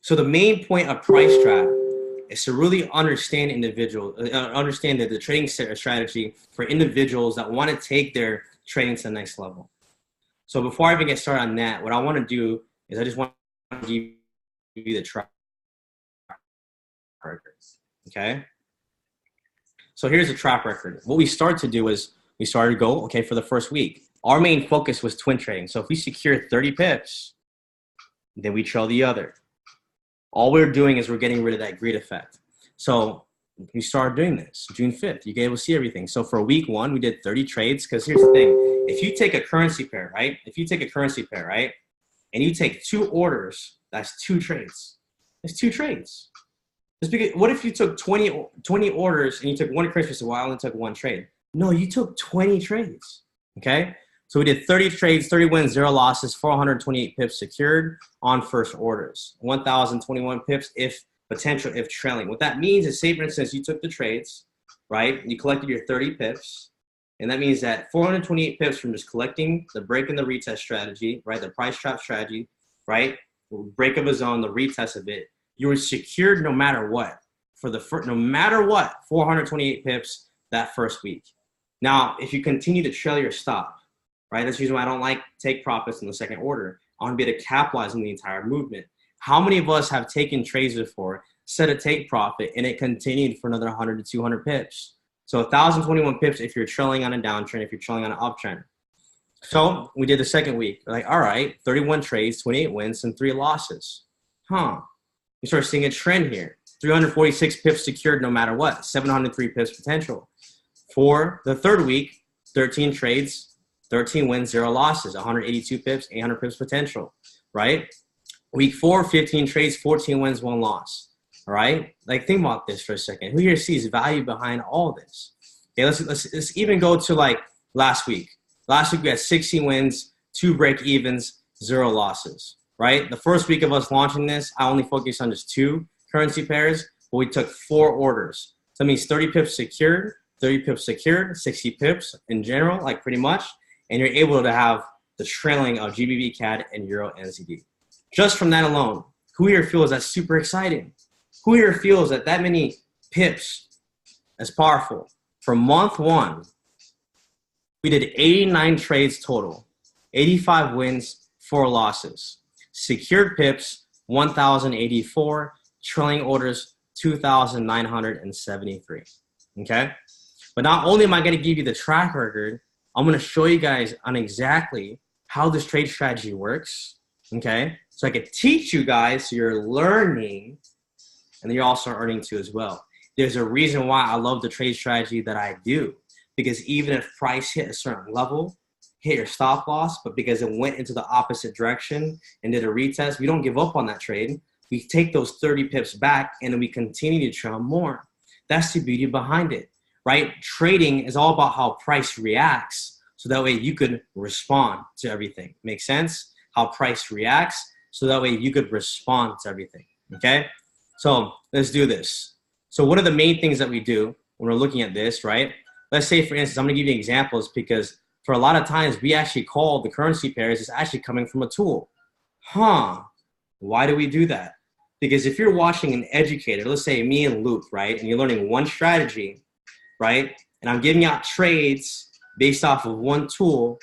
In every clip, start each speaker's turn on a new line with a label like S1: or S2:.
S1: So the main point of price trap is to really understand understand the trading strategy for individuals that want to take their trading to the next level. So before I even get started on that, what I want to do is I just want to give you the track records. Okay. So here's the track record. What we start to do is we started to go, okay, for the first week. Our main focus was twin trading. So if we secure 30 pips, then we trail the other. All we're doing is we're getting rid of that greed effect. So we started doing this June 5th. You get able to see everything. So for week 1, we did 30 trades because here's the thing. If you take a currency pair, right? And you take 2 orders, that's 2 trades. It's 2 trades. Just because, what if you took 20 orders and you took 1 currency? So I only took 1 trade. No, you took 20 trades. Okay? So we did 30 trades, 30 wins, 0 losses, 428 pips secured on first orders. 1,021 pips if trailing. What that means is, say for instance, you took the trades, right? You collected your 30 pips. And that means that 428 pips from just collecting the break and the retest strategy, right? The price trap strategy, right? Break of a zone, the retest of it. You were secured no matter what. No matter what, 428 pips that first week. Now, if you continue to trail your stop, right? That's the reason why I don't like take profits in the second order. I want to be able to capitalize on the entire movement. How many of us have taken trades before, set a take profit, and it continued for another 100 to 200 pips? So 1,021 pips if you're trailing on a downtrend, if you're trailing on an uptrend. So we did the second week. We're like, all right, 31 trades, 28 wins, and 3 losses. We start seeing a trend here. 346 pips secured no matter what. 703 pips potential. For the third week, 13 trades, 13 wins, 0 losses. 182 pips, 800 pips potential, right? Week 4, 15 trades, 14 wins, 1 loss. All right? Like, think about this for a second. Who here sees value behind all this? Okay, let's even go to like last week. Last week we had 16 wins, 2 break evens, 0 losses, right? The first week of us launching this, I only focused on just 2 currency pairs, but we took 4 orders. So that means 30 pips secured, 60 pips in general, like pretty much, and you're able to have the trailing of GBP, CAD, and Euro NZD. Just from that alone, who here feels that's super exciting? Who here feels that many pips is powerful? For month 1, we did 89 trades total, 85 wins, 4 losses. Secured pips, 1,084. Trailing orders, 2,973. Okay? But not only am I going to give you the track record, I'm going to show you guys on exactly how this trade strategy works. Okay? So I could teach you guys so you're learning, and you're also earning too as well. There's a reason why I love the trade strategy that I do. Because even if price hit a certain level, hit your stop loss, but because it went into the opposite direction and did a retest, we don't give up on that trade. We take those 30 pips back and then we continue to trail more. That's the beauty behind it, right? Trading is all about how price reacts. So that way you could respond to everything. Make sense? How price reacts. So that way you could respond to everything. Okay? So let's do this. So one of the main things that we do when we're looking at this, right? Let's say, for instance, I'm going to give you examples because for a lot of times we actually call the currency pairs is actually coming from a tool. Why do we do that? Because if you're watching an educator, let's say me and Luke, right? And you're learning one strategy, right? And I'm giving out trades based off of one tool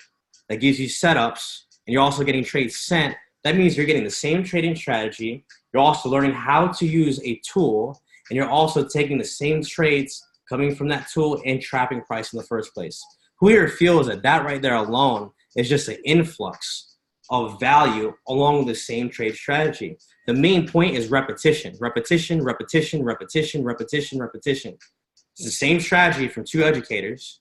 S1: that gives you setups, and you're also getting trades sent. That means you're getting the same trading strategy. You're also learning how to use a tool, and you're also taking the same trades coming from that tool and trapping price in the first place. Who here feels that right there alone is just an influx of value along with the same trade strategy? The main point is repetition. Repetition, repetition, repetition, repetition, repetition. It's the same strategy from 2 educators,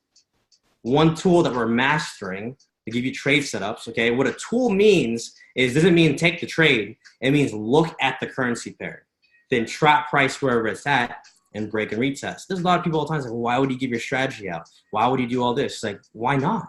S1: one tool that we're mastering to give you trade setups, okay? What a tool means is, doesn't mean take the trade. It means look at the currency pair, then trap price wherever it's at and break and retest. There's a lot of people all the time say, well, why would you give your strategy out? Why would you do all this? It's like, why not?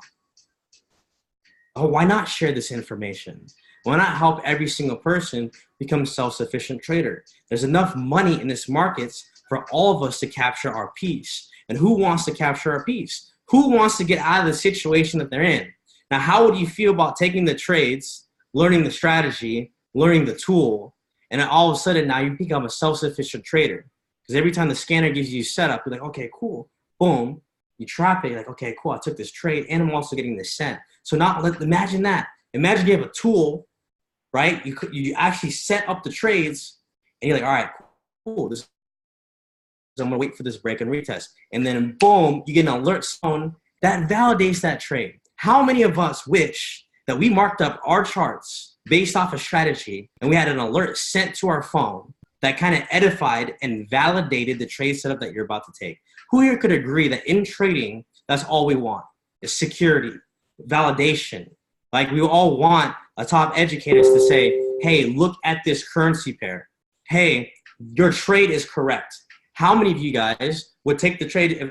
S1: Oh, why not share this information? Why not help every single person become a self-sufficient trader? There's enough money in this markets for all of us to capture our piece. And who wants to capture our piece? Who wants to get out of the situation that they're in? Now, how would you feel about taking the trades, learning the strategy, learning the tool, And then all of a sudden now you become a self-sufficient trader. Because every time the scanner gives you setup, you're like, okay, cool. Boom. You trap it. You're like, okay, cool. I took this trade and I'm also getting this cent. So now imagine that. Imagine you have a tool, right? You actually set up the trades and you're like, all right, cool. I'm gonna wait for this break and retest. And then boom, you get an alert zone that validates that trade. How many of us wish that we marked up our charts based off a strategy and we had an alert sent to our phone that kind of edified and validated the trade setup that you're about to take? Who here could agree that in trading, that's all we want is security, validation? Like we all want a top educators to say, hey, look at this currency pair. Hey, your trade is correct. How many of you guys would take the trade if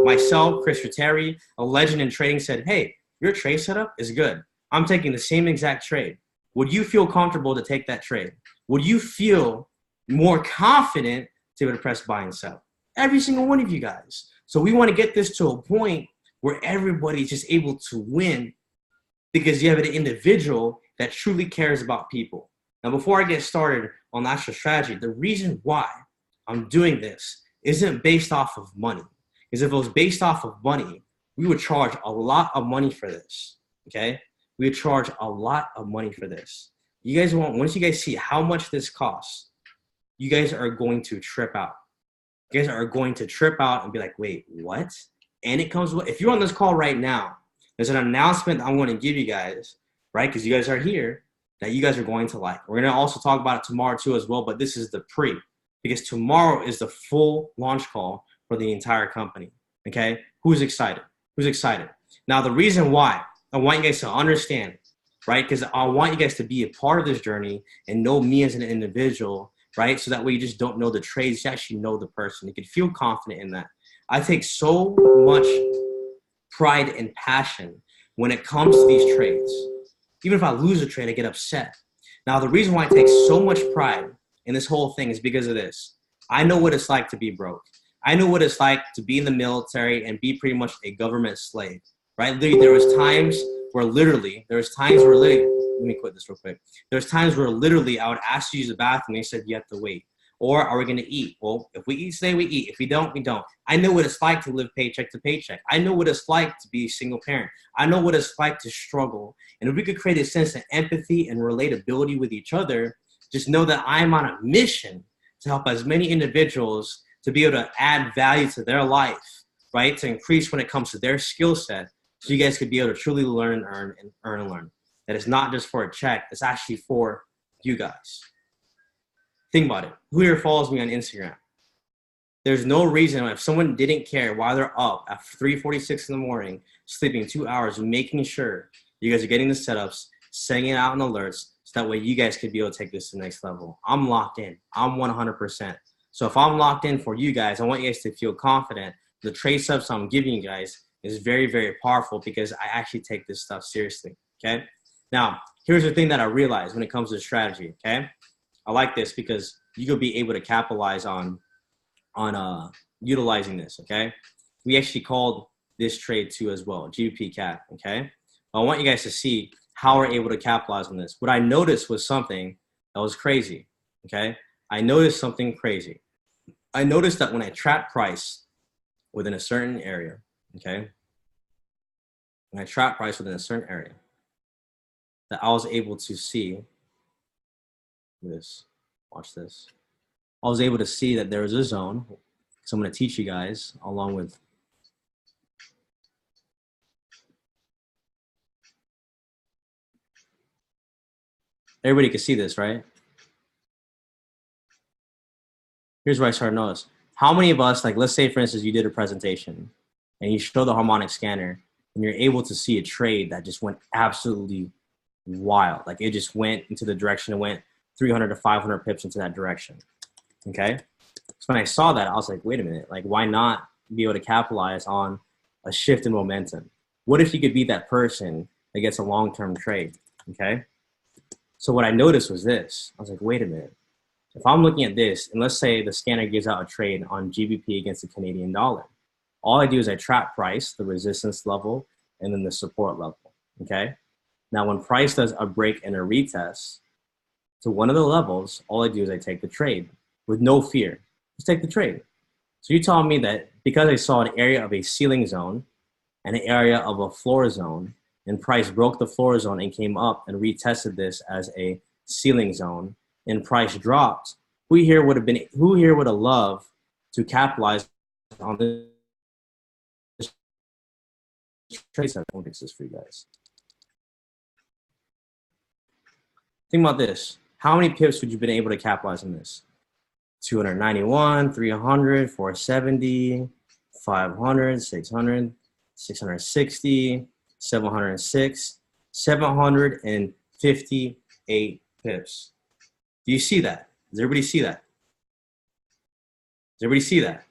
S1: myself, Chris Terry, a legend in trading, said, hey, your trade setup is good. I'm taking the same exact trade. Would you feel comfortable to take that trade? Would you feel more confident to be able to press buy and sell? Every single one of you guys. So we want to get this to a point where everybody's just able to win because you have an individual that truly cares about people. Now, before I get started on the actual strategy, the reason why I'm doing this isn't based off of money. Because if it was based off of money, we would charge a lot of money for this, okay? We would charge a lot of money for this. You guys once you guys see how much this costs, you guys are going to trip out. You guys are going to trip out and be like, wait, what? And it comes with, if you're on this call right now, there's an announcement I'm going to give you guys, right? Because you guys are here, that you guys are going to like. We're going to also talk about it tomorrow too as well, but this is the pre. Because tomorrow is the full launch call for the entire company, okay? Who's excited? Who's excited? Now, the reason why I want you guys to understand, right? Because I want you guys to be a part of this journey and know me as an individual, right? So that way you just don't know the trades, you actually know the person. You can feel confident in that. I take so much pride and passion when it comes to these trades. Even if I lose a trade, I get upset. Now, the reason why I take so much pride in this whole thing is because of this. I know what it's like to be broke. I know what it's like to be in the military and be pretty much a government slave, right? There was times where literally, let me quit this real quick. There's times where literally I would ask you to use the bathroom and they said, you have to wait. Or are we going to eat? Well, if we eat today, we eat. If we don't, we don't. I know what it's like to live paycheck to paycheck. I know what it's like to be a single parent. I know what it's like to struggle. And if we could create a sense of empathy and relatability with each other, just know that I'm on a mission to help as many individuals to be able to add value to their life, right? To increase when it comes to their skill set so you guys could be able to truly learn, earn, and learn. That it's not just for a check. It's actually for you guys. Think about it. Who here follows me on Instagram? There's no reason if someone didn't care why they're up at 3:46 in the morning, sleeping 2 hours, making sure you guys are getting the setups, sending it out in alerts, so that way you guys could be able to take this to the next level. I'm locked in. I'm 100%. So if I'm locked in for you guys, I want you guys to feel confident. The trade stuff I'm giving you guys is very, very powerful because I actually take this stuff seriously, okay? Now, here's the thing that I realized when it comes to strategy, okay? I like this because you could be able to capitalize on utilizing this, okay? We actually called this trade too as well, GBP CAT, okay? I want you guys to see how we're able to capitalize on this. What I noticed was something that was crazy, okay? I noticed something crazy. I noticed that when I trap price within a certain area, okay? When I trap price within a certain area, that I was able to see this. Watch this. I was able to see that there was a zone. So I'm going to teach you guys along with everybody can see this, right? Here's where I started to notice. How many of us, like let's say for instance, you did a presentation and you show the harmonic scanner and you're able to see a trade that just went absolutely wild. Like it just went into the direction, it went 300 to 500 pips into that direction, okay? So when I saw that, I was like, wait a minute, like why not be able to capitalize on a shift in momentum? What if you could be that person that gets a long-term trade, okay? So what I noticed was this. I was like, wait a minute. If I'm looking at this, and let's say the scanner gives out a trade on GBP against the Canadian dollar, all I do is I trap price, the resistance level, and then the support level, okay? Now, when price does a break and a retest, to one of the levels, all I do is I take the trade with no fear. Just take the trade. So you're telling me that because I saw an area of a ceiling zone and an area of a floor zone, and price broke the floor zone and came up and retested this as a ceiling zone, and price dropped, who here would have loved to capitalize on this trade? I won't fix this for you guys. Think about this. How many pips would you have been able to capitalize on this? 291, 300, 470, 500, 600, 660, 706, 758 pips. Do you see that? Does everybody see that? Does everybody see that?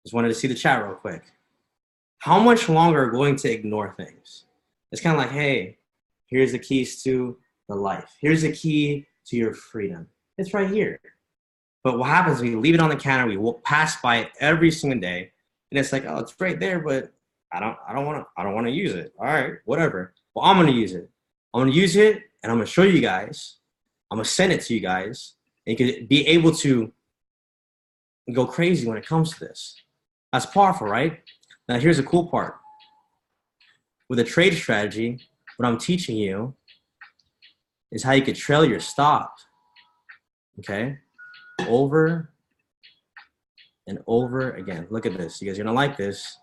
S1: Just wanted to see the chat real quick. How much longer are we going to ignore things? It's kind of like, hey, here's the keys to the life. Here's the key to your freedom. It's right here. But what happens when you leave it on the counter, we will pass by it every single day, and it's like, oh, it's right there, but I don't want to use it. All right, whatever. Well, I'm going to use it. I'm going to use it, and I'm going to show you guys. I'm going to send it to you guys, and you can be able to go crazy when it comes to this. That's powerful, right? Now, here's the cool part. With a trade strategy, what I'm teaching you is how you could trail your stop, okay? Over and over again. Look at this. You guys are gonna like this.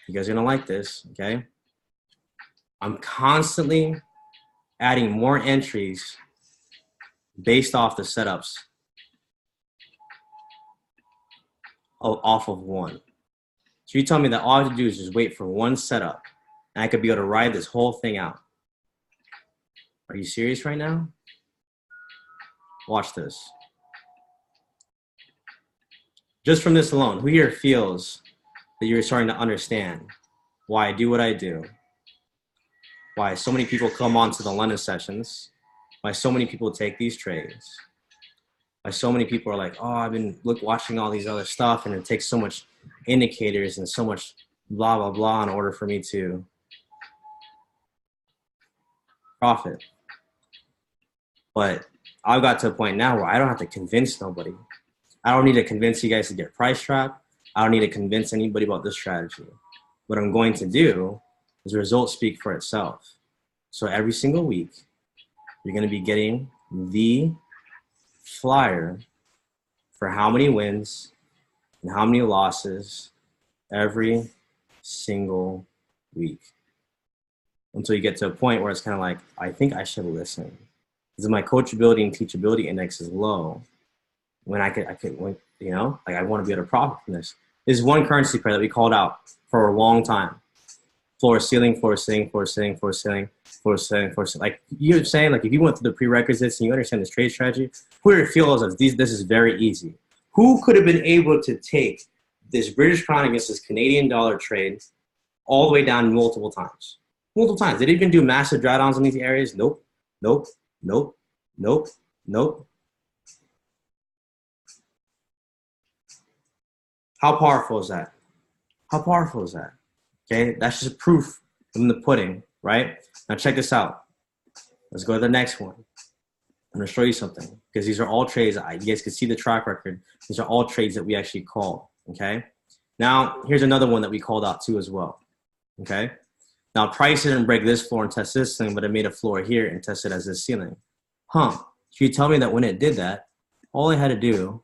S1: You guys are gonna like this, okay? I'm constantly adding more entries based off the setups off of one. So you tell me that all I have to do is just wait for one setup, and I could be able to ride this whole thing out. Are you serious right now? Watch this. Just from this alone, who here feels that you're starting to understand why I do what I do? Why so many people come on to the London sessions? Why so many people take these trades? Why so many people are like, oh, I've been watching all these other stuff, and it takes so much indicators and so much blah, blah, blah in order for me to profit. But I've got to a point now where I don't have to convince nobody. I don't need to convince you guys to get price trapped. I don't need to convince anybody about this strategy. What I'm going to do is results speak for itself. So every single week, you're going to be getting the flyer for how many wins and how many losses every single week, until you get to a point where it's kind of like, I think I should listen. Because my coachability and teachability index is low. When I could, you know, like I want to be able to profit from this. This is one currency pair that we called out for a long time. Floor, ceiling, floor, ceiling, floor, ceiling, floor, ceiling, floor, ceiling, floor, ceiling. Like you're saying, like if you went through the prerequisites and you understand this trade strategy, who here feels that this is very easy? Who could have been able to take this British crown against this Canadian dollar trade all the way down multiple times? Multiple times. Did it even do massive drawdowns in these areas? Nope. Nope. Nope. Nope. Nope. How powerful is that? How powerful is that? Okay, that's just proof in the pudding, right? Now check this out. Let's go to the next one. I'm gonna show you something because these are all trades. You guys can see the track record. These are all trades that we actually called, okay? Now, here's another one that we called out too as well, okay? Now, price didn't break this floor and test this thing, but it made a floor here and tested as this ceiling. Huh, so you tell me that when it did that, all I had to do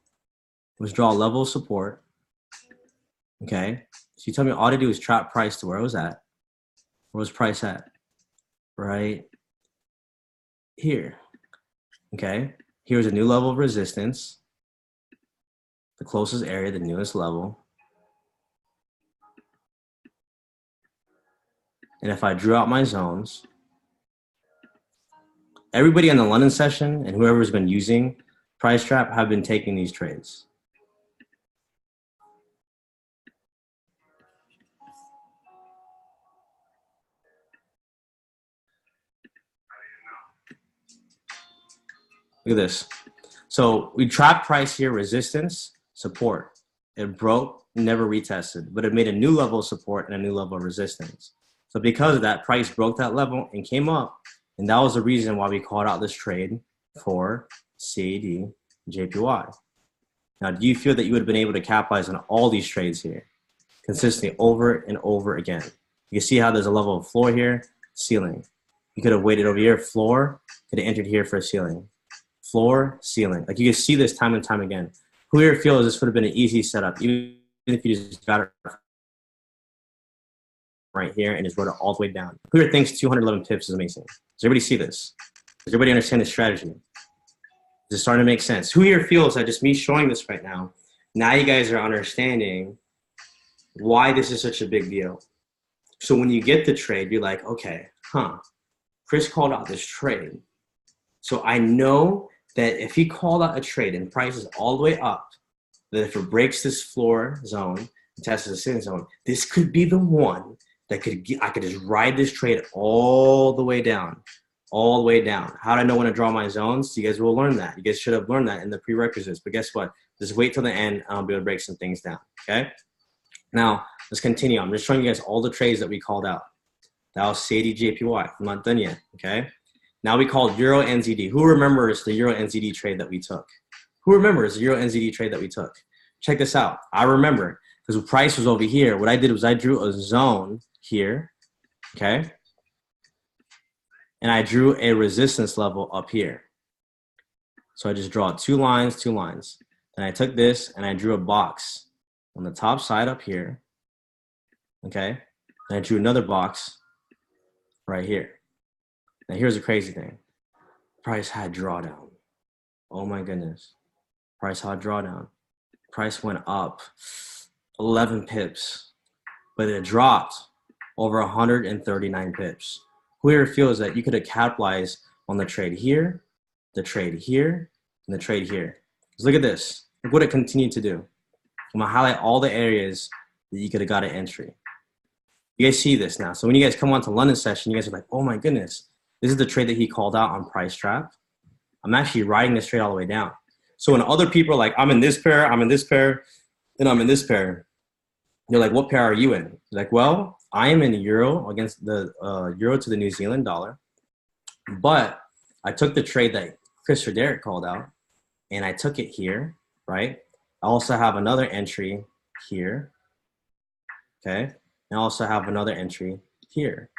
S1: was draw a level of support, okay? So you tell me all I had to do was trap price to where it was at. Where was price at? Right here, okay? Here's a new level of resistance, the closest area, the newest level. And if I drew out my zones, everybody on the London session and whoever's been using Price Trap have been taking these trades. Look at this. So we trapped price here, resistance, support. It broke, never retested, but it made a new level of support and a new level of resistance. So because of that, price broke that level and came up And that was the reason why we called out this trade for CAD JPY. Now, do you feel that you would have been able to capitalize on all these trades here consistently over and over again? You can see how there's a level of floor here, ceiling. You could have waited over here, floor, could have entered here for a ceiling. Floor, ceiling. Like you can see this time and time again. Who here feels this would have been an easy setup, even if you just got it right here and just wrote it all the way down? Who here thinks 211 pips is amazing? Does everybody see this? Does everybody understand the strategy? Is it starting to make sense? Who here feels that just me showing this right now, now you guys are understanding why this is such a big deal? So when you get the trade, you're like, okay, Chris called out this trade. So I know that if he called out a trade and price is all the way up, that if it breaks this floor zone and tests the ceiling zone, this could be the one that I could just ride this trade all the way down. All the way down. How do I know when to draw my zones? You guys will learn that. You guys should have learned that in the prerequisites. But guess what? Just wait till the end. I'll be able to break some things down. Okay? Now, let's continue. I'm just showing you guys all the trades that we called out. That was CAD JPY. I'm not done yet. Okay? Now we called Euro NZD. Who remembers the Euro NZD trade that we took? Who remembers the Euro NZD trade that we took? Check this out. I remember because the price was over here. What I did was I drew a zone here. Okay? And I drew a resistance level up here. So I just draw two lines. Then I took this and I drew a box on the top side up here. Okay. And I drew another box right here. Now here's the crazy thing. Price had drawdown. Oh my goodness. Price had drawdown. Price went up 11 pips, but it dropped over 139 pips. Who here feels that you could have capitalized on the trade here, the trade here, and the trade here? Just look at this. Look what it continued to do. I'm going to highlight all the areas that you could have got an entry. You guys see this now. So when you guys come on to London session, you guys are like, oh my goodness, this is the trade that he called out on price trap. I'm actually riding this trade all the way down. So when other people are like, I'm in this pair, I'm in this pair, and I'm in this pair, you're like, what pair are you in? You're like, well, I am in euro against the euro to the New Zealand dollar, but I took the trade that Chris or Derrick called out, and I took it here, right? I also have another entry here, okay? And I also have another entry here.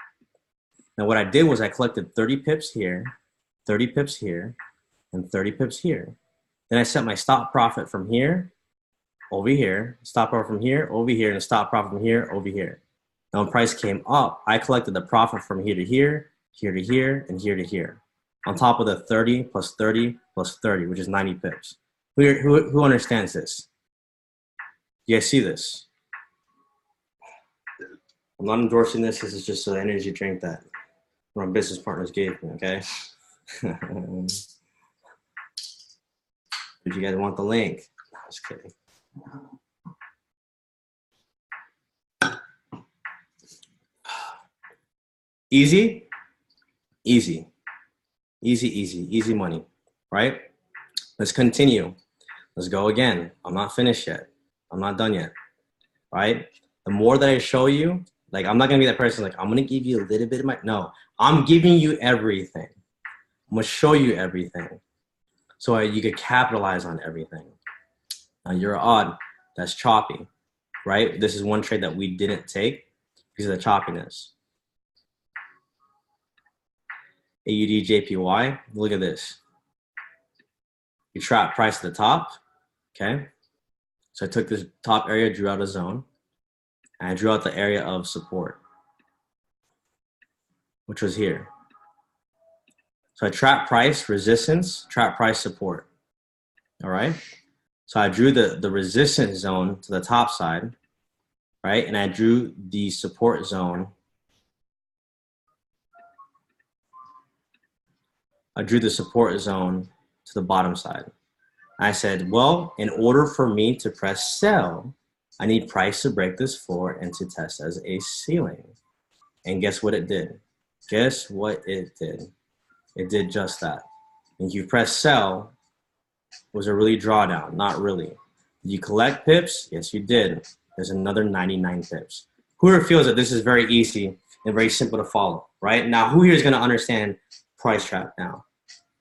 S1: Now what I did was I collected 30 pips here, 30 pips here, and 30 pips here. Then I set my stop profit from here, over here, stop profit from here, over here, and a stop profit from here, over here. Now when price came up, I collected the profit from here to here, here to here, and here to here. On top of the 30 plus 30 plus 30, which is 90 pips. Who understands this? You guys see this? I'm not endorsing this. This is just an energy drink that my business partners gave me, okay? If you guys want the link. No, I'm just kidding. Easy? Easy. Easy money, right? Let's continue. Let's go again. I'm not finished yet. I'm not done yet, right? The more that I show you, like I'm not going to be that person like, I'm going to give you a little bit of my, no, I'm giving you everything. I'm going to show you everything so you could capitalize on everything. Now you're odd. That's choppy, right? This is one trade that we didn't take because of the choppiness. AUD JPY, look at this. You trap price at the top, okay? So I took this top area, drew out a zone, and I drew out the area of support, which was here. So I trap price, resistance, trap price, support, all right? So I drew the resistance zone to the top side, right? And I drew the support zone. I drew the support zone to the bottom side. I said, well, in order for me to press sell, I need price to break this floor and to test as a ceiling. And guess what it did? Guess what it did? It did just that. And you press sell, was a really drawdown? Not really. Did you collect pips? Yes, you did. There's another 99 pips. Whoever feels that this is very easy and very simple to follow, right? Now, who here is going to understand Price Trap now.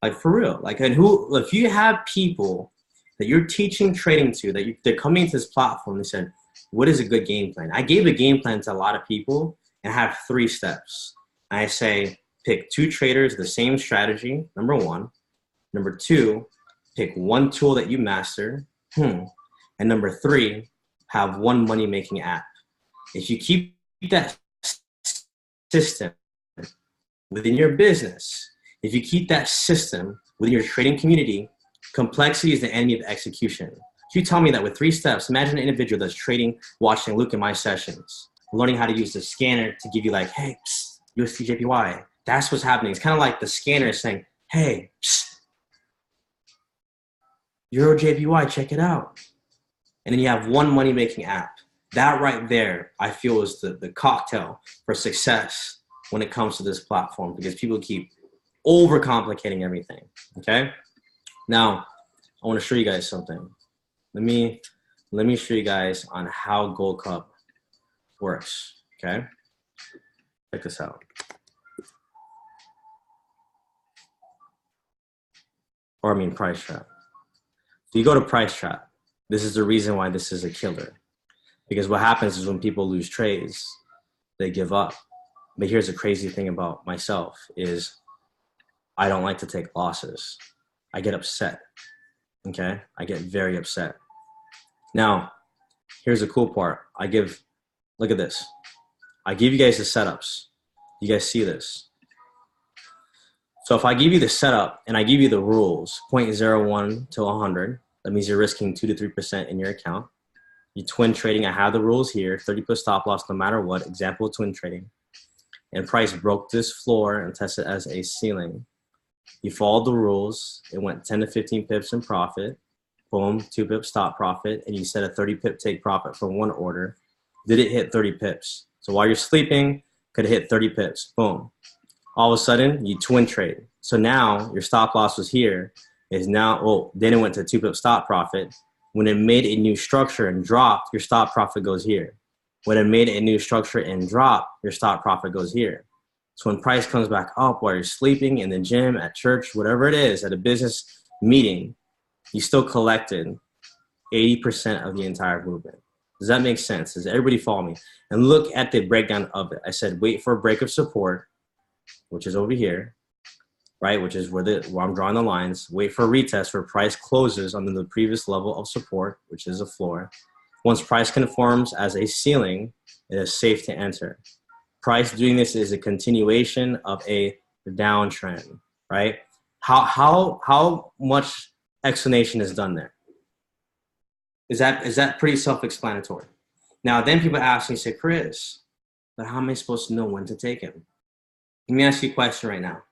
S1: Like for real. Like, and who, if you have people that you're teaching trading to, that they're coming to this platform, they said, what is a good game plan? I gave a game plan to a lot of people and have 3 steps. I say, pick 2 traders, the same strategy, number 1. Number 2, pick 1 tool that you master. And number 3, have 1 money-making app. If you keep that system within your business, if you keep that system within your trading community, complexity is the enemy of execution. If you tell me that with 3 steps, imagine an individual that's trading, watching Luke in my sessions, learning how to use the scanner to give you like, hey, psst, USD JPY. That's what's happening. It's kind of like the scanner saying, hey, psst, Euro JPY, check it out. And then you have 1 money-making app. That right there, I feel, is the cocktail for success when it comes to this platform, because people keep overcomplicating everything, okay? Now, I want to show you guys something. Let me show you guys on how Gold Cup works, okay? Check this out. Or I mean Price Trap. If you go to Price Trap, this is the reason why this is a killer. Because what happens is when people lose trades, they give up. But here's the crazy thing about myself is I don't like to take losses. I get upset, okay? I get very upset. Now, here's the cool part. Look at this. I give you guys the setups. You guys see this? So if I give you the setup and I give you the rules, 0.01 to 100, that means you're risking 2 to 3% in your account. You twin trading, I have the rules here, 30% stop loss no matter what, example of twin trading. And price broke this floor and tested as a ceiling. You followed the rules. It went 10 to 15 pips in profit. Boom, 2 pips stop profit. And you set a 30 pip take profit from 1 order. Did it hit 30 pips? So while you're sleeping, could have hit 30 pips. Boom. All of a sudden, you twin trade. So now your stop loss was here. Is now, well, then it went to 2 pip stop profit. When it made a new structure and dropped, your stop profit goes here. When it made a new structure and dropped, your stop profit goes here. So when price comes back up while you're sleeping in the gym, at church, whatever it is, at a business meeting, you still collected 80% of the entire movement. Does that make sense? Does everybody follow me? And look at the breakdown of it. I said, wait for a break of support, which is over here, right? Which is where I'm drawing the lines. Wait for a retest where price closes under the previous level of support, which is a floor. Once price conforms as a ceiling, it is safe to enter. Price doing this is a continuation of a downtrend, right? How much explanation is done there? Is that pretty self-explanatory? Now, then people ask me, say, Chris, but how am I supposed to know when to take it? Let me ask you a question right now,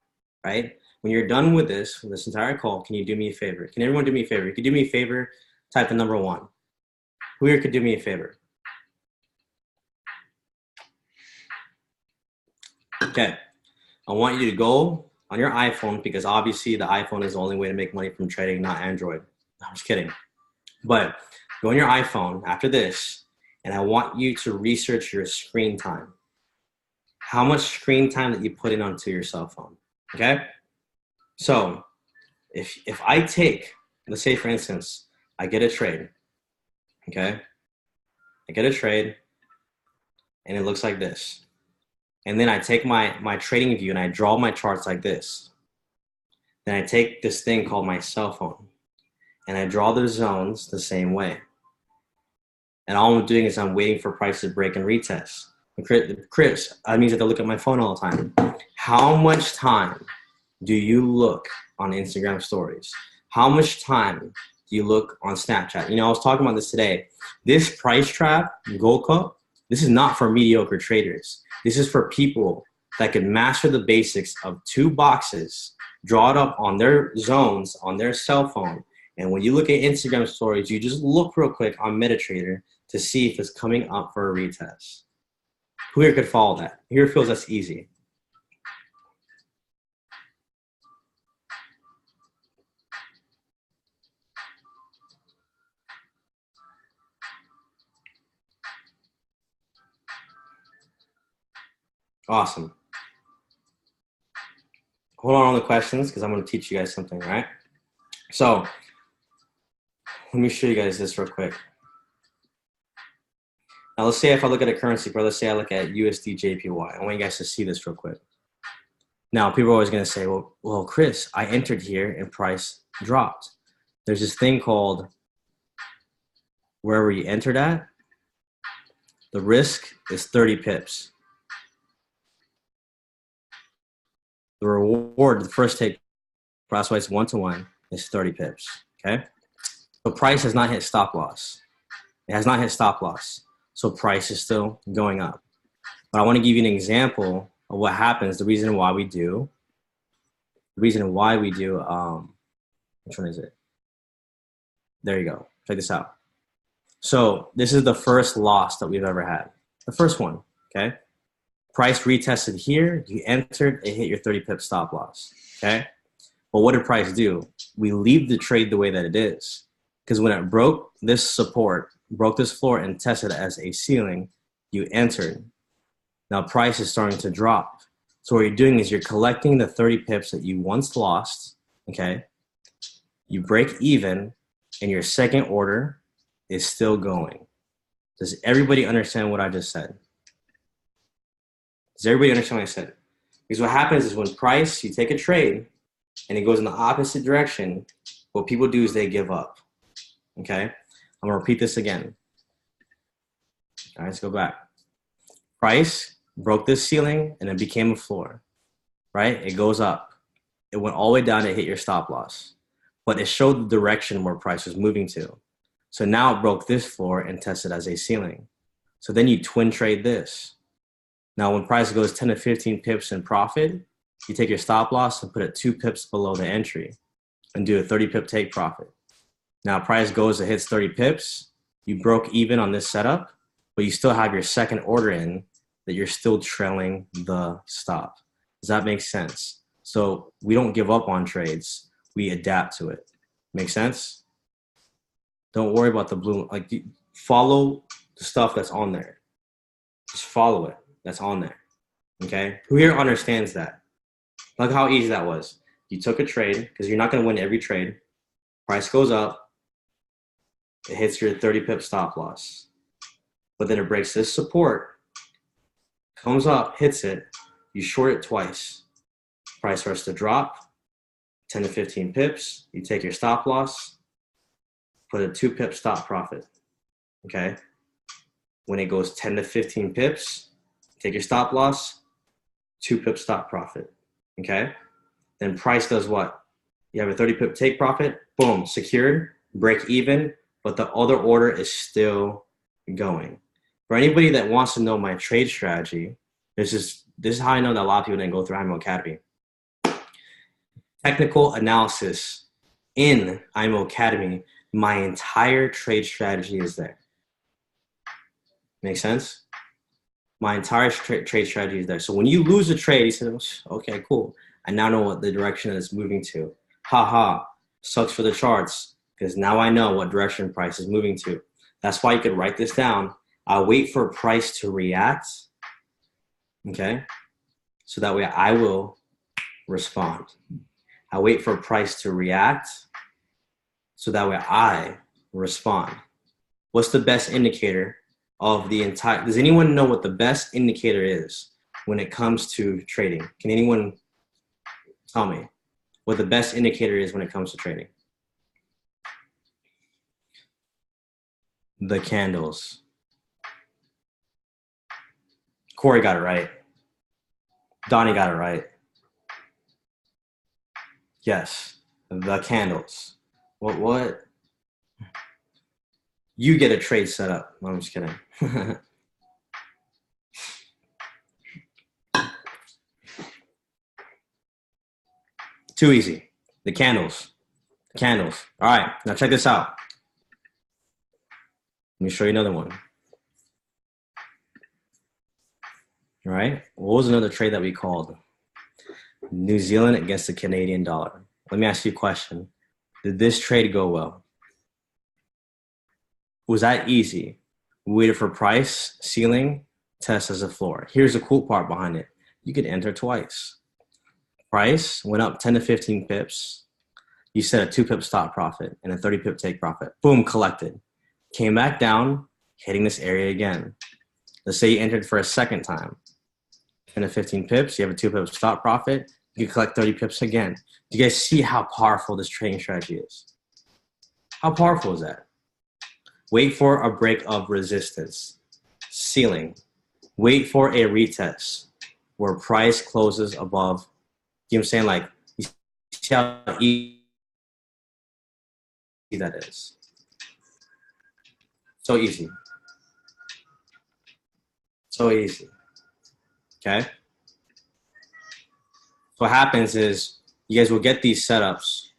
S1: right? When you're done with this entire call, can you do me a favor? Can everyone do me a favor? You could do me a favor, type in number 1. Who here could do me a favor? Okay, I want you to go on your iPhone, because obviously the iPhone is the only way to make money from trading, not Android. I'm just kidding. But go on your iPhone after this, and I want you to research your screen time. How much screen time that you put in onto your cell phone, okay? So if I take, let's say for instance, I get a trade, okay? I get a trade, and it looks like this. And then I take my trading view and I draw my charts like this. Then I take this thing called my cell phone and I draw the zones the same way. And all I'm doing is I'm waiting for price to break and retest. Chris, that means I have to look at my phone all the time. How much time do you look on Instagram stories? How much time do you look on Snapchat? You know, I was talking about this today. This Price Trap, Gold Cup, this is not for mediocre traders. This is for people that can master the basics of 2 boxes, draw it up on their zones, on their cell phone. And when you look at Instagram stories, you just look real quick on MetaTrader to see if it's coming up for a retest. Who here could follow that? Who here feels that's easy? Awesome. hold on the questions because I'm going to teach you guys something, right? So let me show you guys this real quick. Now, let's say if I look at a currency pair, let's say I look at USD JPY. I want you guys to see this real quick. Now, people are always going to say, well, Chris, I entered here and price dropped. There's this thing called wherever you entered at, the risk is 30 pips. The reward, the first take, that's why it's 1-to-1, is 30 pips, okay? So price has not hit stop loss. It has not hit stop loss. So price is still going up. But I want to give you an example of what happens, the reason why we do, which one is it? There you go. Check this out. So this is the first loss that we've ever had. The first one, okay? Price retested here, you entered, it hit your 30 pip stop loss, okay? But what did price do? We leave the trade the way that it is. Because when it broke this support, broke this floor and tested as a ceiling, you entered. Now price is starting to drop. So what you're doing is you're collecting the 30 pips that you once lost, okay? You break even and your second order is still going. Does everybody understand what I just said? Does everybody understand what I said? Because what happens is when price, you take a trade and it goes in the opposite direction, what people do is they give up, okay? I'm gonna repeat this again. All right, let's go back. Price broke this ceiling and it became a floor, right? It goes up. It went all the way down to hit your stop loss, but it showed the direction where price was moving to. So now it broke this floor and tested as a ceiling. So then you twin trade this. Now when price goes 10 to 15 pips in profit, you take your stop loss and put it 2 pips below the entry and do a 30 pip take profit. Now price goes, it hits 30 pips, you broke even on this setup, but you still have your second order in that you're still trailing the stop. Does that make sense? So we don't give up on trades, we adapt to it. Make sense? Don't worry about the blue, like follow the stuff that's on there. Just follow it, that's on there, okay? Who here understands that? Look how easy that was. You took a trade, because you're not gonna win every trade. Price goes up, it hits your 30 pip stop loss. But then it breaks this support, comes up, hits it, you short it twice. Price starts to drop, 10 to 15 pips, you take your stop loss, put a 2 pip stop profit, okay? When it goes 10 to 15 pips, take your stop loss, 2 pip stop profit, okay? Then price does what? You have a 30 pip take profit, boom, secured, break even, but the other order is still going. For anybody that wants to know my trade strategy, this is how I know that a lot of people didn't go through IMO Academy. Technical analysis in IMO Academy, my entire trade strategy is there. Make sense? My entire trade strategy is there. So when you lose a trade, you say, okay, cool. I now know what the direction that it's moving to. Haha, sucks for the charts because now I know what direction price is moving to. That's why you could write this down. I'll wait for price to react, okay? So that way I will respond. I wait for price to react so that way I respond. What's the best indicator of the entire, does anyone know what the best indicator is when it comes to trading? Can anyone tell me what the best indicator is when it comes to trading? The candles. Corey got it right. Donnie got it right. Yes, the candles. What? You get a trade set up. No, I'm just kidding. Too easy. The candles. The candles. All right, now check this out. Let me show you another one. All right, what was another trade that we called? New Zealand against the Canadian dollar. Let me ask you a question. Did this trade go well? Was that easy? We waited for price, ceiling, test as a floor. Here's the cool part behind it. You could enter twice. Price went up 10 to 15 pips. You set a 2 pip stop profit and a 30 pip take profit. Boom, collected. Came back down, hitting this area again. Let's say you entered for a second time. 10 to 15 pips, you have a 2 pip stop profit. You can collect 30 pips again. Do you guys see how powerful this trading strategy is? How powerful is that? Wait for a break of resistance. Ceiling. Wait for a retest where price closes above. You know what I'm saying? Like, you see how easy that is. So easy. So easy. Okay? So what happens is you guys will get these setups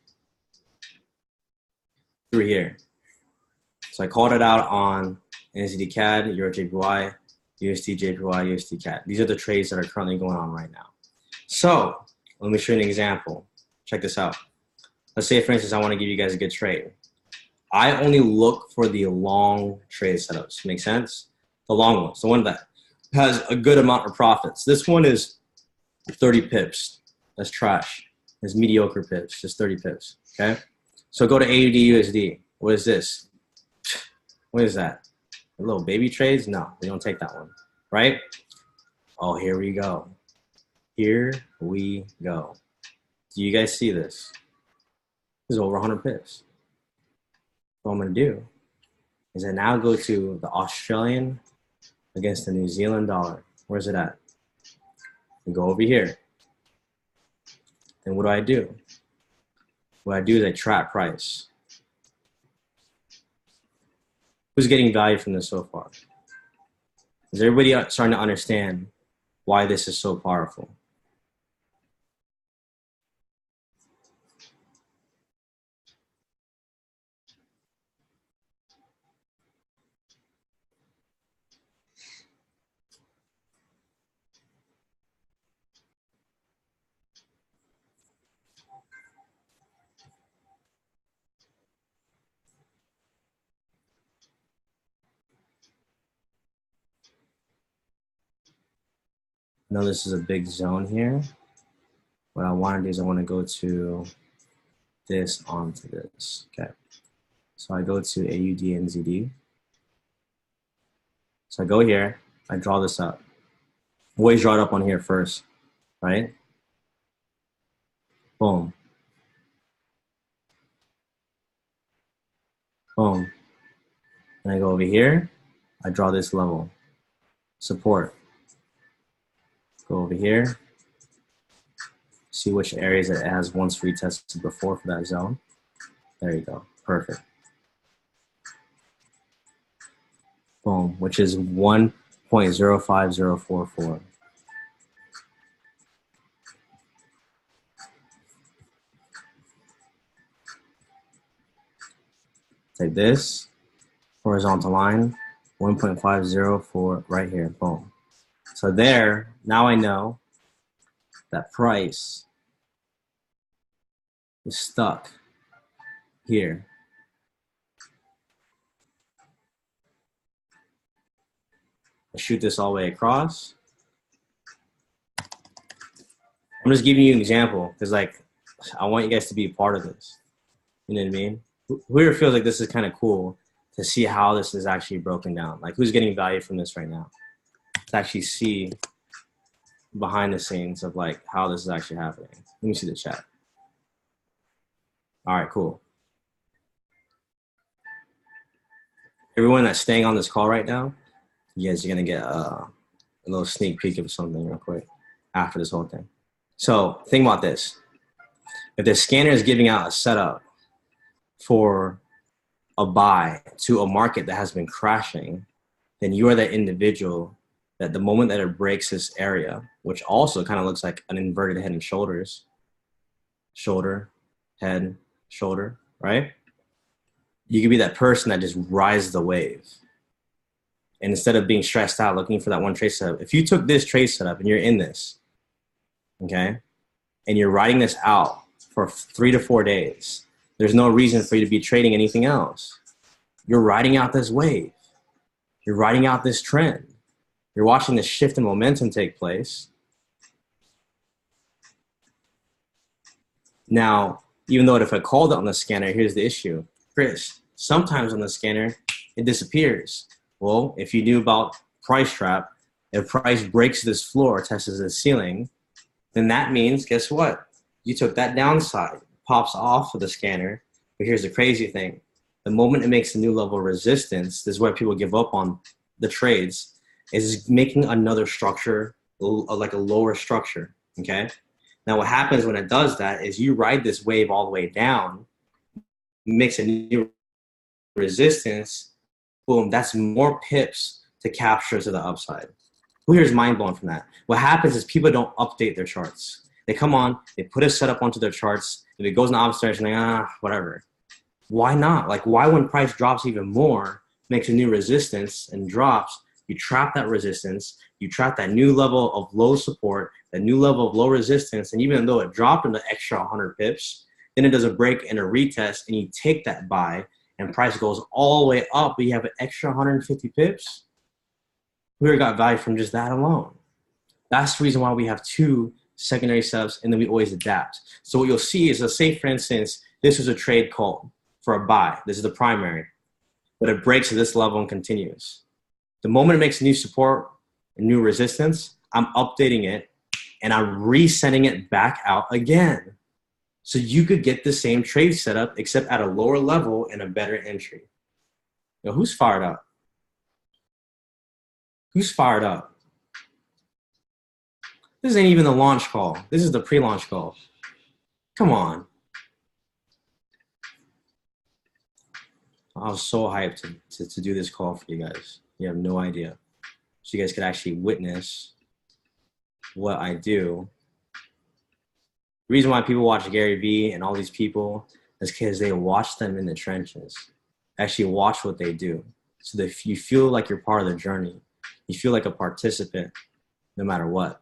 S1: through here. So I called it out on NZD CAD, Euro JPY, USD JPY, USD CAD. These are the trades that are currently going on right now. So let me show you an example. Check this out. Let's say, for instance, I want to give you guys a good trade. I only look for the long trade setups. Make sense? The long ones, the one that has a good amount of profits. This one is 30 pips. That's trash. It's mediocre pips, just 30 pips. Okay? So go to AUD USD. What is this? What is that? A little baby trades? No, we don't take that one. Right? Oh, here we go. Here we go. Do you guys see this? This is over 100 pips. What I'm going to do is I now go to the Australian against the New Zealand dollar. Where's it at? And go over here. Then what do? What I do is I trap price. Who's getting value from this so far? Is everybody starting to understand why this is so powerful? I know this is a big zone here. What I want to do is I want to go to this onto this. Okay. So I go to AUD NZD. So I go here, I draw this up. Always draw it up on here first, right? Boom. Boom. And I go over here, I draw this level. Support. Go over here. See which areas it has once retested before for that zone. There you go. Perfect. Boom, which is 1.05044. Take this, horizontal line, 1.504 right here, boom. So there, now I know that price is stuck here. I shoot this all the way across. I'm just giving you an example because, like, I want you guys to be a part of this. You know what I mean? Who here feels like this is kind of cool to see how this is actually broken down? Like, who's getting value from this right now? To actually see behind the scenes of, like, how this is actually happening. Let me see the chat. All right, cool. Everyone that's staying on this call right now, you guys are going to get a little sneak peek of something real quick after this whole thing. So think about this. If the scanner is giving out a setup for a buy to a market that has been crashing, then you are that individual that the moment that it breaks this area, which also kind of looks like an inverted head and shoulders, shoulder, head, shoulder, right? You could be that person that just rides the wave. And instead of being stressed out looking for that one trade setup, if you took this trade setup and you're in this, okay, and you're riding this out for 3 to 4 days, there's no reason for you to be trading anything else. You're riding out this wave. You're riding out this trend. You're watching this shift in momentum take place. Now, even though if I called it on the scanner, here's the issue. Chris, sometimes on the scanner, it disappears. Well, if you knew about price trap, if price breaks this floor, tests this ceiling, then that means, guess what? You took that downside, pops off of the scanner. But here's the crazy thing. The moment it makes a new level of resistance, this is where people give up on the trades, is making another structure, like a lower structure, okay? Now what happens when it does that is you ride this wave all the way down, makes a new resistance, boom, that's more pips to capture to the upside. Who here is mind blown from that? What happens is people don't update their charts. They come on, they put a setup onto their charts. If it goes in the opposite direction, like, whatever. Why not? Like, why when price drops even more, makes a new resistance and drops, you trap that resistance, you trap that new level of low support, that new level of low resistance, and even though it dropped an extra 100 pips, then it does a break and a retest, and you take that buy, and price goes all the way up, but you have an extra 150 pips. We already got value from just that alone. That's the reason why we have two secondary setups, and then we always adapt. So what you'll see is, let's say, for instance, this was a trade call for a buy. This is the primary, but it breaks to this level and continues. The moment it makes new support and new resistance, I'm updating it, and I'm resending it back out again. So you could get the same trade setup, except at a lower level and a better entry. Now, who's fired up? Who's fired up? This ain't even the launch call. This is the pre-launch call. Come on. I was so hyped to do this call for you guys. You have no idea. So you guys could actually witness what I do. The reason why people watch Gary Vee and all these people is because they watch them in the trenches. Actually watch what they do. So that you feel like you're part of the journey. You feel like a participant no matter what.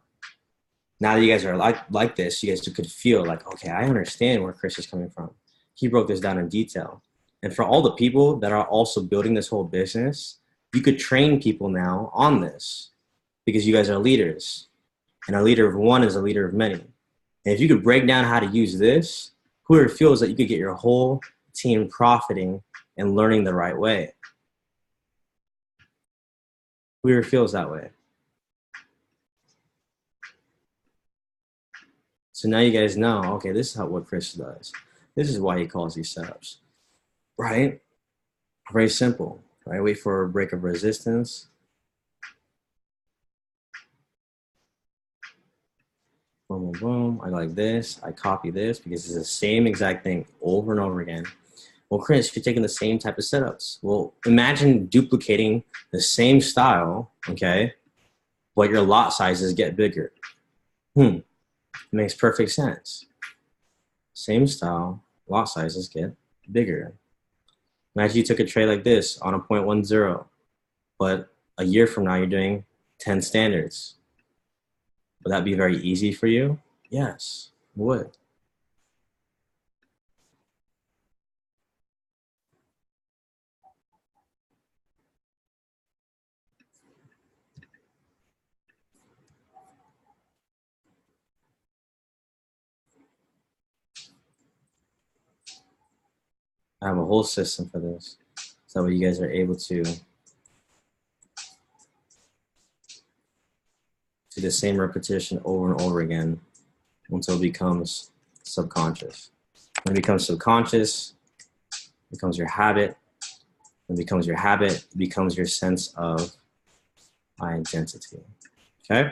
S1: Now that you guys are like this, you guys could feel like, okay, I understand where Chris is coming from. He broke this down in detail. And for all the people that are also building this whole business, you could train people now on this because you guys are leaders. And a leader of one is a leader of many. And if you could break down how to use this, whoever feels that you could get your whole team profiting and learning the right way. Whoever feels that way. So now you guys know, okay, this is what Chris does. This is why he calls these setups, right? Very simple, right? Wait for a break of resistance. Boom, boom, boom. I like this. I copy this because it's the same exact thing over and over again. Well, Chris, you're taking the same type of setups. Well, imagine duplicating the same style, okay, but your lot sizes get bigger. It makes perfect sense. Same style, lot sizes get bigger. Imagine you took a trade like this on a 0.10, but a year from now you're doing 10 standards. Would that be very easy for you? Yes, it would. I have a whole system for this. So that you guys are able to do the same repetition over and over again until it becomes subconscious. When it becomes subconscious, it becomes your habit. When it becomes your habit, it becomes your sense of identity. Okay?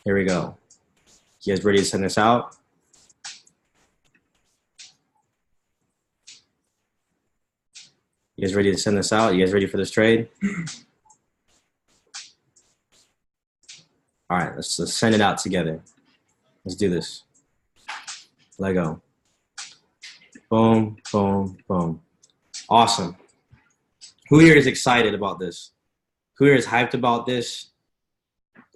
S1: Here we go. You guys ready to send this out? You guys ready to send this out? You guys ready for this trade? All right, let's send it out together. Let's do this. Let go. Boom, boom, boom. Awesome. Who here is excited about this? Who here is hyped about this?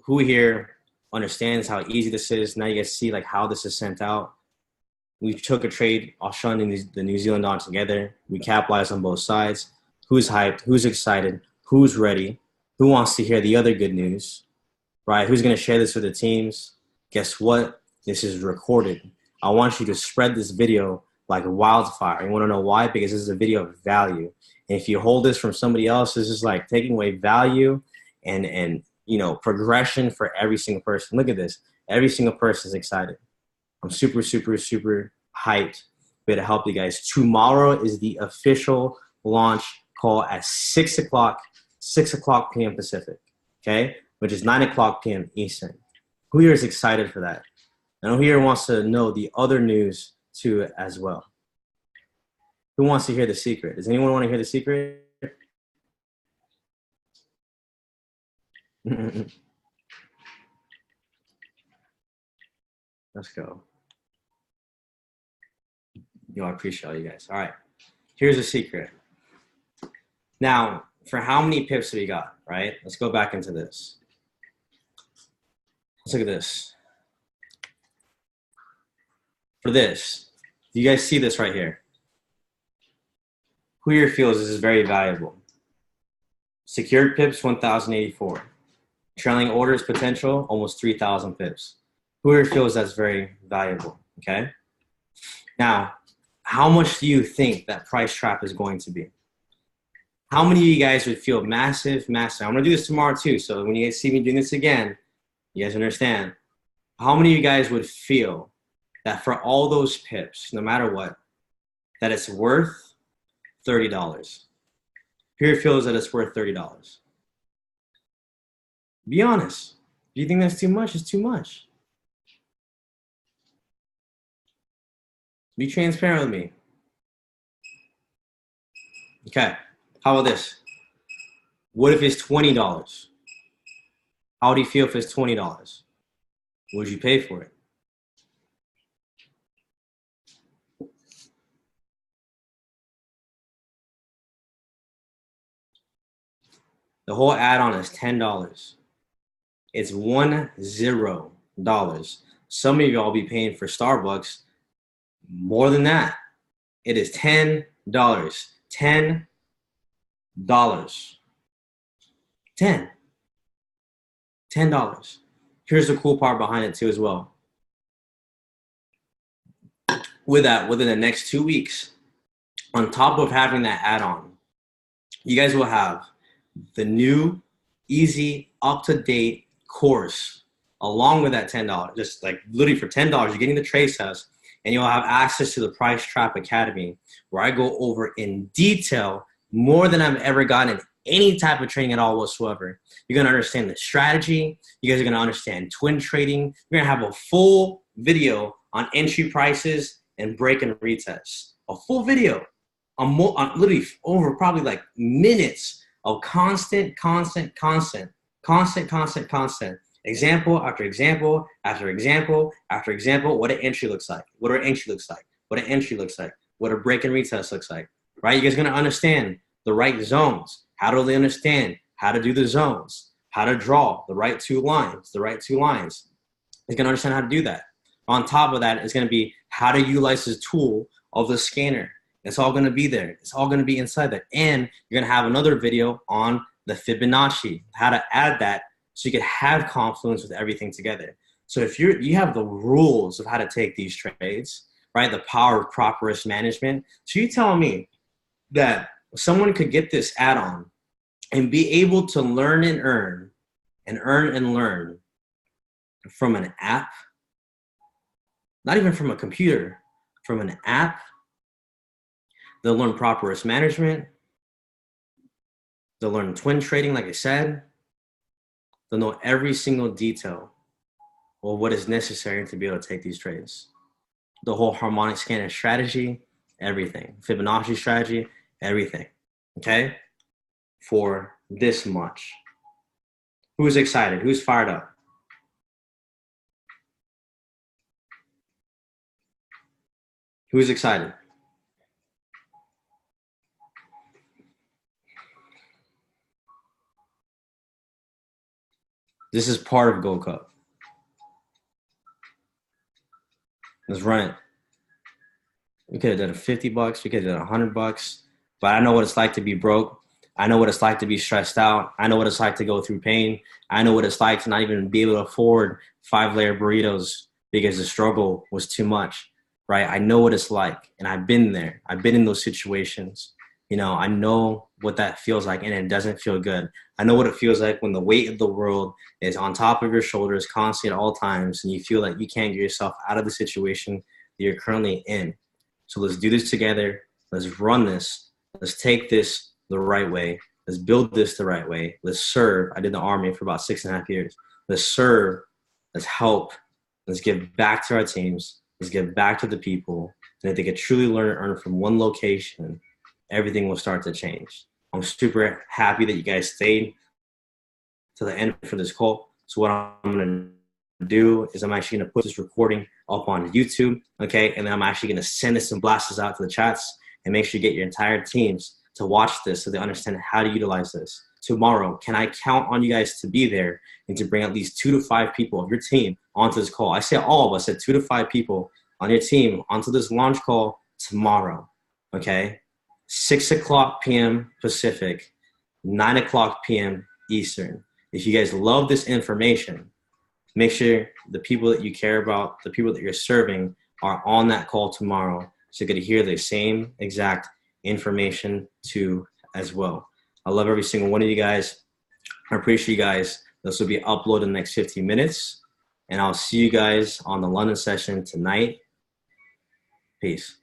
S1: Who here understands how easy this is? Now you guys see like how this is sent out. We took a trade, Australia and the New Zealand on together. We capitalized on both sides. Who's hyped? Who's excited? Who's ready? Who wants to hear the other good news? Right? Who's going to share this with the teams? Guess what? This is recorded. I want you to spread this video like wildfire. You want to know why? Because this is a video of value. And if you hold this from somebody else, this is like taking away value and you know, progression for every single person. Look at this. Every single person is excited. I'm super, super, super hyped to help you guys. Tomorrow is the official launch call at 6 o'clock p.m. Pacific, okay? Which is 9 o'clock p.m. Eastern. Who here is excited for that? And who here wants to know the other news too as well? Who wants to hear the secret? Does anyone want to hear the secret? Let's go. Yo, I appreciate all you guys. All right, here's the secret. Now, for how many pips have we got, right? Let's go back into this. Let's look at this. For this, do you guys see this right here? Who here feels this is very valuable? Secured pips, 1,084. Trailing orders potential, almost 3,000 pips. Who here feels that's very valuable, okay? Now, how much do you think that price trap is going to be? How many of you guys would feel massive? I'm going to do this tomorrow too, so when you guys see me doing this again, you guys understand. How many of you guys would feel that for all those pips, no matter what, that it's worth $30? Who here feels that it's worth $30? Be honest. Do you think that's too much? It's too much. Be transparent with me. Okay. How about this? What if it's $20? How do you feel if it's $20? Would you pay for it? The whole add-on is $10. It's $10. Some of y'all be paying for Starbucks more than that. It is $10. $10. 10. $10. Here's the cool part behind it too as well. With that, within the next 2 weeks, on top of having that add-on, you guys will have the new, easy, up-to-date course along with that $10. Just like literally for $10, you're getting the trade test, and you'll have access to the Price Trap Academy, where I go over in detail more than I've ever gotten in any type of training at all whatsoever. You're going to understand the strategy. You guys are going to understand twin trading. You're going to have a full video on entry prices and break and retest. A full video on literally over probably like minutes of constant. Example after example after example after example. What an entry looks like. What an entry looks like. What an entry looks like. What a break and retest looks like. Right? You guys are going to understand the right zones. How do they understand how to do the zones? How to draw the right two lines. The right two lines. He's going to understand how to do that. On top of that, it's going to be how to utilize the tool of the scanner. It's all going to be there. It's all going to be inside there. And you're going to have another video on the Fibonacci, how to add that so you can have confluence with everything together. So if you have the rules of how to take these trades, right, the power of proper risk management. So you telling me that someone could get this add-on and be able to learn and earn and earn and learn from an app, not even from a computer, from an app. They'll learn proper risk management. They'll learn twin trading, like I said. They'll know every single detail of what is necessary to be able to take these trades. The whole harmonic scanner strategy, everything. Fibonacci strategy, everything. Okay? For this much. Who's excited? Who's fired up? Who's excited? This is part of Gold Cup. Let's run it. We could have done $50. We could have done $100. But I know what it's like to be broke. I know what it's like to be stressed out. I know what it's like to go through pain. I know what it's like to not even be able to afford 5-layer burritos because the struggle was too much. right? I know what it's like, and I've been there. I've been in those situations. I know what that feels like, and it doesn't feel good. I know what it feels like when the weight of the world is on top of your shoulders constantly at all times, and you feel like you can't get yourself out of the situation that you're currently in. So let's do this together. Let's run this. Let's take this the right way. Let's build this the right way. Let's serve. I did the Army for about 6.5 years. Let's serve. Let's help. Let's give back to our teams. Let's give back to the people. And if they could truly learn and earn from one location, everything will start to change. I'm super happy that you guys stayed to the end for this call. So what I'm going to do is I'm actually going to put this recording up on YouTube, okay? And then I'm actually going to send this and blast this out to the chats and make sure you get your entire teams to watch this so they understand how to utilize this. Tomorrow, can I count on you guys to be there and to bring at least 2 to 5 people of your team onto this call? I say all of us, I said 2 to 5 people on your team onto this launch call tomorrow, okay? 6 o'clock p.m. Pacific, 9 o'clock p.m. Eastern. If you guys love this information, make sure the people that you care about, the people that you're serving are on that call tomorrow so you get to hear the same exact information too as well. I love every single one of you guys. I appreciate you guys. This will be uploaded in the next 15 minutes. And I'll see you guys on the London session tonight. Peace.